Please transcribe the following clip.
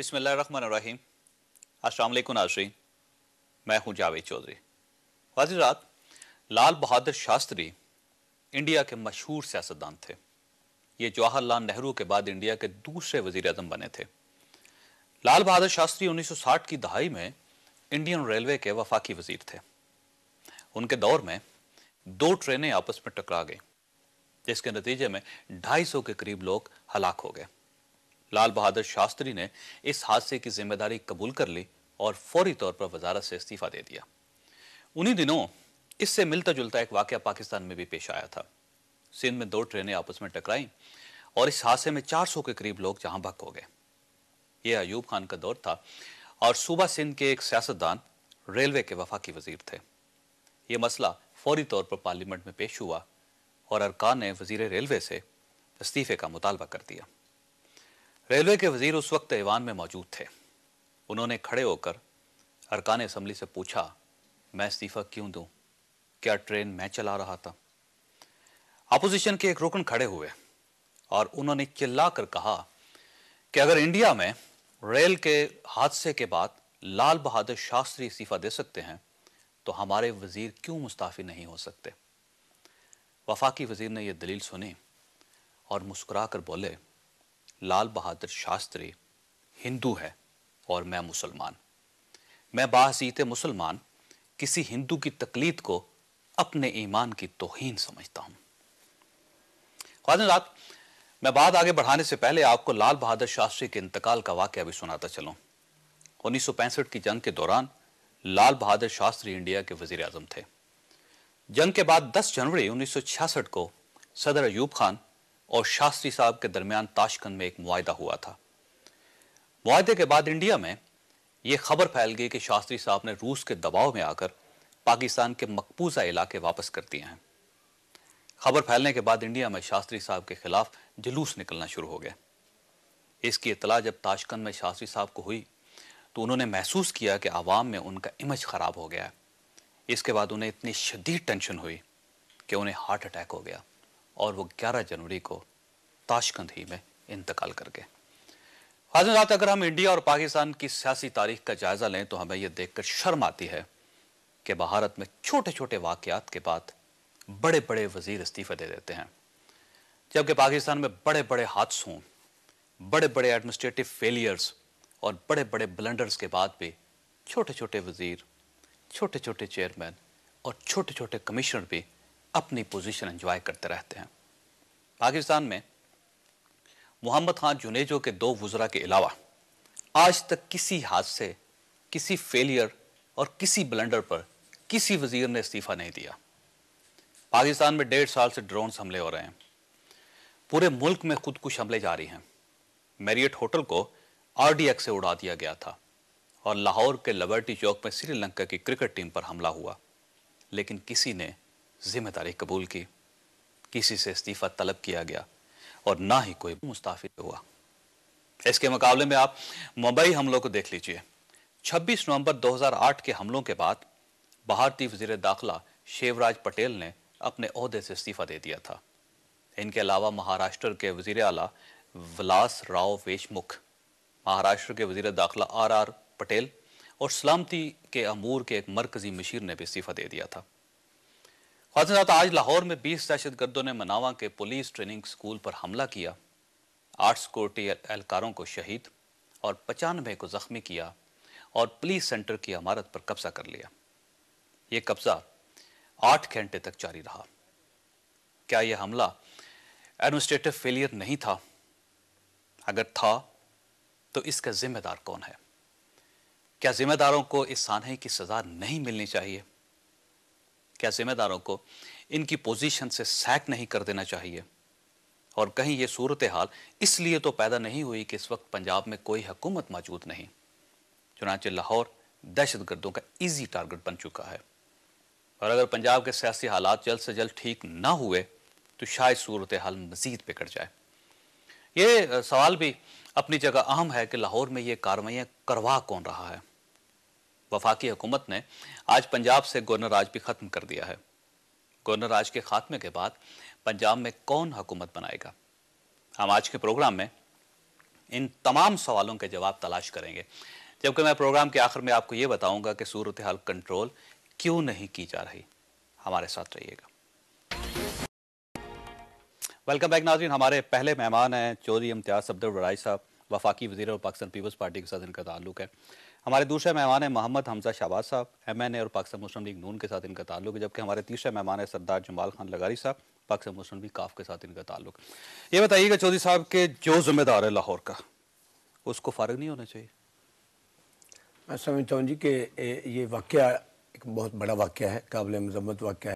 बिस्मिल्लाहिर्रहमानिर्रहीम। अस्सलाम वालेकुम नाज़रीन, मैं हूं जावेद चौधरी। हज़रात, लाल बहादुर शास्त्री इंडिया के मशहूर सियासतदान थे। ये जवाहरलाल नेहरू के बाद इंडिया के दूसरे वज़ीर आज़म बने थे। लाल बहादुर शास्त्री 1960 की दहाई में इंडियन रेलवे के वफाकी वज़ीर थे। उनके दौर में दो ट्रेनें आपस में टकरा गईं, जिसके नतीजे में 250 के करीब लोग हलाक हो गए। लाल बहादुर शास्त्री ने इस हादसे की जिम्मेदारी कबूल कर ली और फौरी तौर पर वजारत से इस्तीफा दे दिया। उन्हीं दिनों इससे मिलता जुलता एक वाकया पाकिस्तान में भी पेश आया था। सिंध में दो ट्रेनें आपस में टकराईं और इस हादसे में 400 के करीब लोग जहां बहक हो गए। यह अयूब खान का दौर था और सूबा सिंध के एक सियासतदान रेलवे के वफाकी वजीर थे। यह मसला फौरी तौर पर पार्लियामेंट में पेश हुआ और अरकान ने वजीर रेलवे से इस्तीफे का मुतालबा कर दिया। रेलवे के वजीर उस वक्त ऐवान में मौजूद थे। उन्होंने खड़े होकर अरकान असम्बली से पूछा, मैं इस्तीफा क्यों दूं? क्या ट्रेन मैं चला रहा था? अपोजिशन के एक रुकन खड़े हुए और उन्होंने चिल्लाकर कहा कि अगर इंडिया में रेल के हादसे के बाद लाल बहादुर शास्त्री इस्तीफा दे सकते हैं तो हमारे वजीर क्यों मुस्ताफी नहीं हो सकते? वफाकी वजीर ने यह दलील सुनी और मुस्कुराकर बोले, लाल बहादुर शास्त्री हिंदू है और मैं मुसलमान। मैं बाहसीत मुसलमान किसी हिंदू की तकलीद को अपने ईमान की तौहीन समझता हूं। ख्वाज़ान, मैं बात आगे बढ़ाने से पहले आपको लाल बहादुर शास्त्री के इंतकाल का वाकया भी सुनाता चलूं। 1965 की जंग के दौरान लाल बहादुर शास्त्री इंडिया के वजीर आजम थे। जंग के बाद 10 जनवरी 1966 को सदर अयूब खान और शास्त्री साहब के दरमियान ताशकंद में एक मुआहदा हुआ था। मुआहदे के बाद इंडिया में यह खबर फैल गई कि शास्त्री साहब ने रूस के दबाव में आकर पाकिस्तान के मकबूजा इलाके वापस कर दिए हैं। खबर फैलने के बाद इंडिया में शास्त्री साहब के खिलाफ जुलूस निकलना शुरू हो गया। इसकी इत्तला जब ताशकंद में शास्त्री साहब को हुई तो उन्होंने महसूस किया कि आवाम में उनका इमेज खराब हो गया है। इसके बाद उन्हें इतनी शदीद टेंशन हुई कि उन्हें हार्ट अटैक हो गया और वो 11 जनवरी को ताशकंद ही में इंतकाल कर गए। हज़रात, अगर हम इंडिया और पाकिस्तान की सियासी तारीख का जायजा लें तो हमें यह देखकर शर्म आती है कि भारत में छोटे छोटे वाकयात के बाद बड़े बड़े वजीर इस्तीफे दे देते हैं, जबकि पाकिस्तान में बड़े बड़े हादसों, बड़े बड़े एडमिनिस्ट्रेटिव फेलियर्स और बड़े बड़े ब्लंडर्स के बाद भी छोटे छोटे वजीर, छोटे छोटे चेयरमैन और छोटे छोटे कमिश्नर भी अपनी पोजीशन एंजॉय करते रहते हैं। पाकिस्तान में मोहम्मद खान जुनेजो के 2 वज़रा के अलावा आज तक किसी हादसे, किसी फेलियर और किसी ब्लंडर पर किसी वजीर ने इस्तीफा नहीं दिया। पाकिस्तान में 1.5 साल से ड्रोन हमले हो रहे हैं। पूरे मुल्क में खुदकुश हमले जारी हैं। मैरियट होटल को RDX से उड़ा दिया गया था और लाहौर के लिबर्टी चौक में श्रीलंका की क्रिकेट टीम पर हमला हुआ, लेकिन किसी ने जिम्मेदारी कबूल की, किसी से इस्तीफा तलब किया गया और ना ही कोई मुस्ताफी हुआ। इसके मुकाबले में आप मुंबई हमलों को देख लीजिए। 26 नवंबर 2008 के हमलों के बाद भारतीय वजीर दाखिला शिवराज पटेल ने अपने ओहदे से इस्तीफा दे दिया था। इनके अलावा महाराष्ट्र के वजीर आला विलास राव देशमुख, महाराष्ट्र के वजीर दाखिला RR पटेल और सलामती के अमूर के एक मरकजी मशीर ने भी इस्तीफा दे दिया था। हज़रात, आज लाहौर में 20 दहशतगर्दों ने मनावा के पुलिस ट्रेनिंग स्कूल पर हमला किया, 8 सिक्योरिटी एहलकारों को शहीद और 95 को जख्मी किया और पुलिस सेंटर की इमारत पर कब्जा कर लिया। यह कब्जा 8 घंटे तक जारी रहा। क्या यह हमला एडमिनिस्ट्रेटिव फेलियर नहीं था? अगर था तो इसका जिम्मेदार कौन है? क्या जिम्मेदारों को इस सानहे की सजा नहीं मिलनी चाहिए? क्या जिम्मेदारों को इनकी पोजीशन से सैक नहीं कर देना चाहिए? और कहीं यह सूरत हाल इसलिए तो पैदा नहीं हुई कि इस वक्त पंजाब में कोई हुकूमत मौजूद नहीं, चुनांचे लाहौर दहशतगर्दों का इजी टारगेट बन चुका है। और अगर पंजाब के सियासी हालात जल्द से जल्द ठीक ना हुए तो शायद सूरत हाल मजीद बिगड़ जाए। ये सवाल भी अपनी जगह अहम है कि लाहौर में ये कार्रवाइयाँ करवा कौन रहा है? वफाकी हुकूमत ने आज पंजाब से गवर्नर राज भी खत्म कर दिया है। गवर्नर राज के खात्मे के बाद पंजाब में कौन हुकूमत बनाएगा? हम आज के प्रोग्राम में ان تمام سوالوں کے جواب تلاش کریں گے، جبکہ میں پروگرام کے آخر میں آپ کو یہ بتاؤں گا کہ صورتحال کنٹرول کیوں نہیں کی جا رہی۔ ہمارے ساتھ رہیے گا۔ ویلکم بیک ناظرین، ہمارے پہلے مہمان ہیں چودھری امتیاز صفدر ورائی صاحب، وفاقی وزیر اور پاکستان پیپلز پارٹی کے ساتھ ان کا تعلق ہے۔ ہمارے دوسرے مہمان ہیں محمد حمزہ شہباز صاحب، MNA اور پاکستان مسلم لیگ نون کے ساتھ ان کا تعلق ہے، جبکہ ہمارے تیسرے مہمان ہیں سردار جمال خان لغاری صاحب، پاکستان مسلم لیگ کاف کے ساتھ ان کا تعلق ہے۔ یہ بتائیے گا چودھری صاحب کہ جو ذمہ دار ہے لاہور کا، اس کو فارغ نہیں ہونا چاہیے؟ میں سمجھتا ہوں جی کہ یہ واقعہ ایک بہت بڑا واقعہ ہے، قابل مذمت واقعہ ہے۔